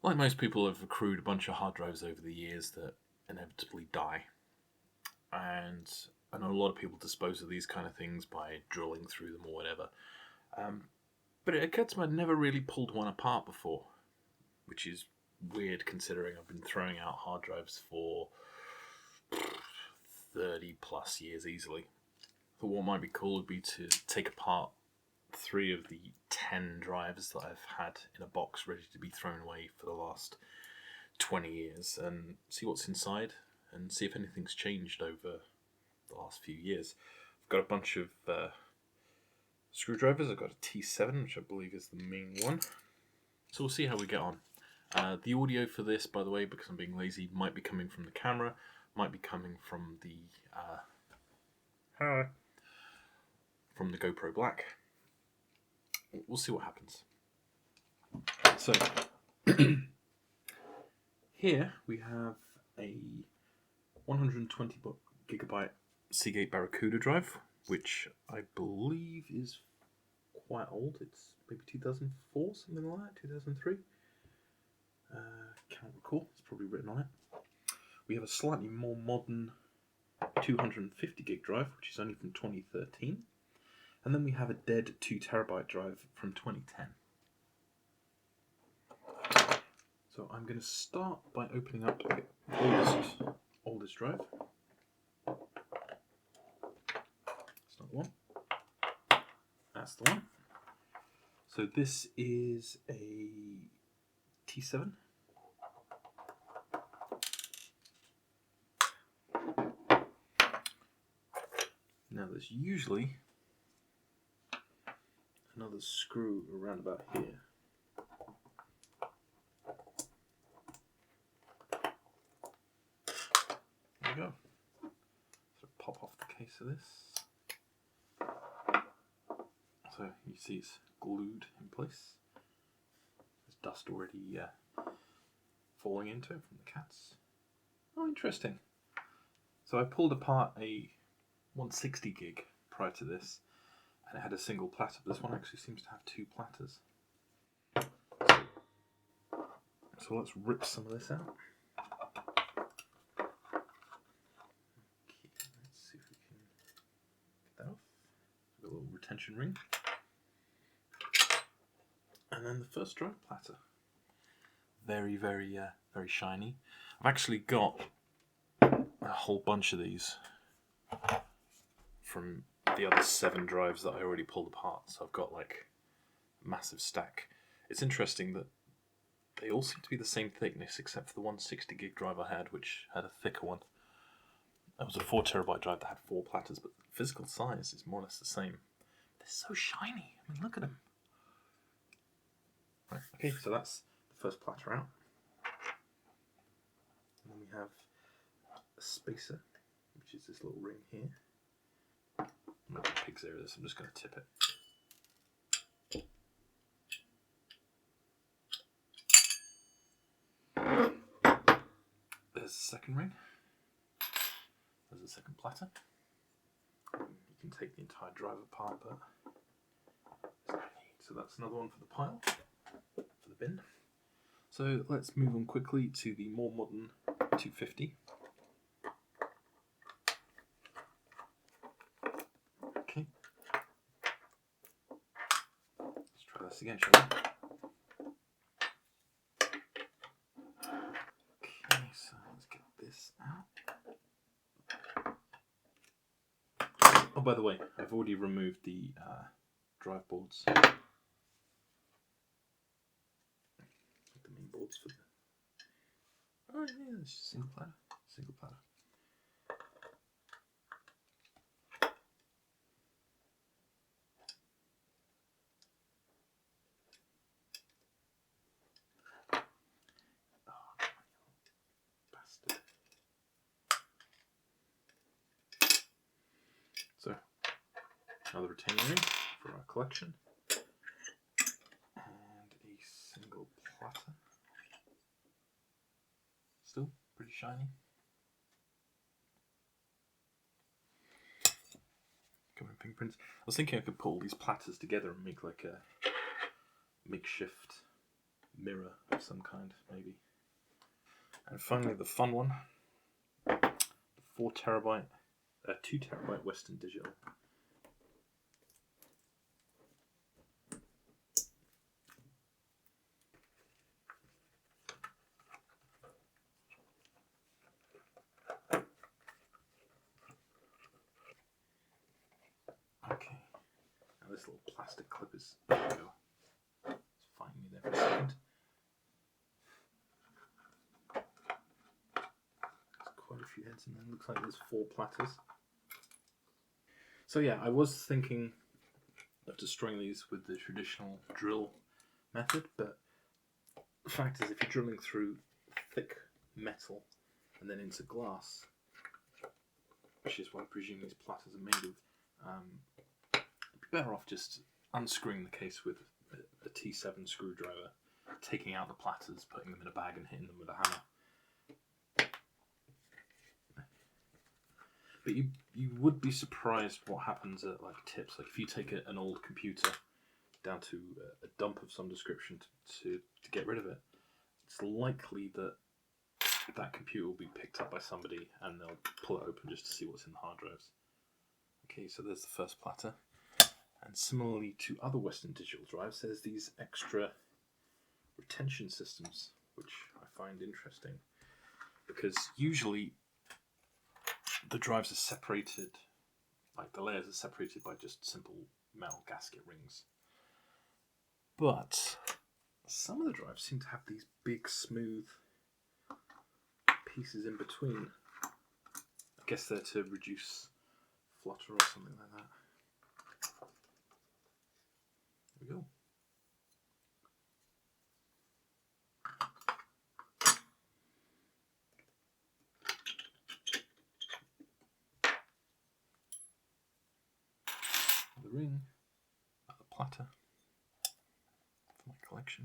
Like most people, have accrued a bunch of hard drives over the years that inevitably die. And I know a lot of people dispose of these kind of things by drilling through them or whatever. Um, but it occurred to me I'd never really pulled one apart before, which is weird considering I've been throwing out hard drives for 30 plus years easily. But what might be cool would be to take apart 3 of the 10 drives that I've had in a box ready to be thrown away for the last 20 years and see what's inside and see if anything's changed over the last few years. I've got a bunch of screwdrivers. I've got a T7, which I believe is the main one. So we'll see how we get on. The audio for this, by the way, because I'm being lazy, might be coming from the camera, might be coming from the GoPro Black. We'll see what happens. So here we have a 120 gigabyte Seagate Barracuda drive, which I believe is quite old. It's maybe 2004, something like that, 2003. Can't recall. It's probably written on it. We have a slightly more modern 250 gig drive, which is only from 2013. And then we have a dead 2 terabyte drive from 2010. So I'm going to start by opening up the oldest drive. That's not the one. That's the one. So this is a T7. Now there's usually another screw around about here. There we go. So pop off the case of this. So you see it's glued in place. There's dust already falling into it from the cats. Oh, interesting. So I pulled apart a 160 gig prior to this, and it had a single platter, but this one actually seems to have 2 platters. So let's rip some of this out. Okay, let's see if we can get that off. A little retention ring. And then the first drive platter. Very, very, very shiny. I've actually got a whole bunch of these from the other 7 drives that I already pulled apart. So I've got like a massive stack. It's interesting that they all seem to be the same thickness except for the 160 gig drive I had, which had a thicker one. That was a 4 terabyte drive that had 4 platters, but the physical size is more or less the same. They're so shiny. I mean, look at them. Right, okay, so that's the first platter out. And then we have a spacer, which is this little ring here. I'm not going to pig's ear this, I'm just going to tip it. There's the second ring. There's the second platter. You can take the entire drive apart, but there's no need. So that's another one for the pile, for the bin. So let's move on quickly to the more modern 250. Okay. Let's try this again, shall we? Okay, so let's get this out. Oh, by the way, I've already removed the drive boards. The main boards for the... Oh yeah, it's just single platter. Single platter. Oh, bastard. So, another retaining ring for our collection. And a single platter. Still pretty shiny. Covered in fingerprints. I was thinking I could put all these platters together and make like a makeshift mirror of some kind, maybe. And finally, the fun one, the 2 terabyte Western Digital. Okay, now this little plastic clip is, there we go, it's fighting me there for a second. There's quite a few heads in there, looks like there's 4 platters. So yeah, I was thinking of destroying these with the traditional drill method, but the fact is if you're drilling through thick metal and then into glass, which is what I presume these platters are made of, you'd be better off just unscrewing the case with a T7 screwdriver, taking out the platters, putting them in a bag and hitting them with a hammer. But you would be surprised what happens at like tips. Like if you take an old computer down to a dump of some description to get rid of it, it's likely that that computer will be picked up by somebody and they'll pull it open just to see what's in the hard drives. Okay, so there's the first platter. And similarly to other Western Digital drives, there's these extra retention systems, which I find interesting. Because usually the drives are separated, like the layers are separated by just simple metal gasket rings. But some of the drives seem to have these big smooth pieces in between. I guess they're to reduce flutter or something like that. There we go. The ring, the platter for my collection.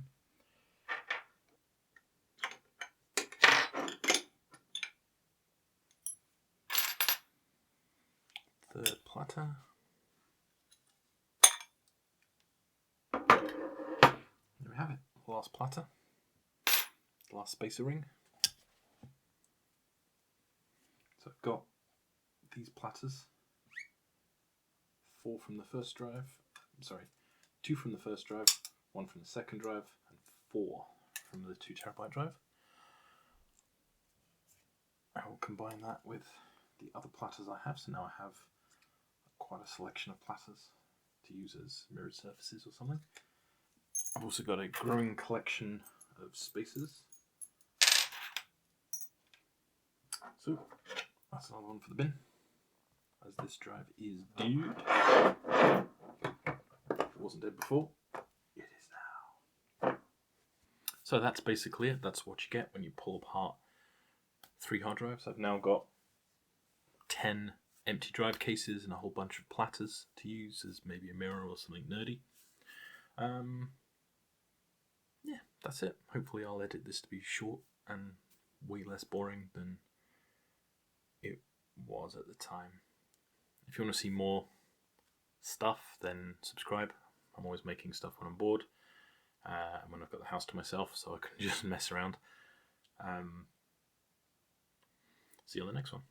Third platter. There we have it, the last platter, the last spacer ring. So I've got these platters, 4 from the first drive, 2 from the first drive, 1 from the second drive, and 4 from the 2 terabyte drive. I will combine that with the other platters I have, so now I have quite a selection of platters to use as mirrored surfaces or something. I've also got a growing collection of spacers. So that's another one for the bin, as this drive is dead. If it wasn't dead before, it is now. So that's basically it. That's what you get when you pull apart 3 hard drives. I've now got 10 empty drive cases and a whole bunch of platters to use as maybe a mirror or something nerdy. Yeah, that's it. Hopefully I'll edit this to be short and way less boring than it was at the time. If you want to see more stuff, then subscribe. I'm always making stuff when I'm bored and when I've got the house to myself, so I can just mess around. See you on the next one.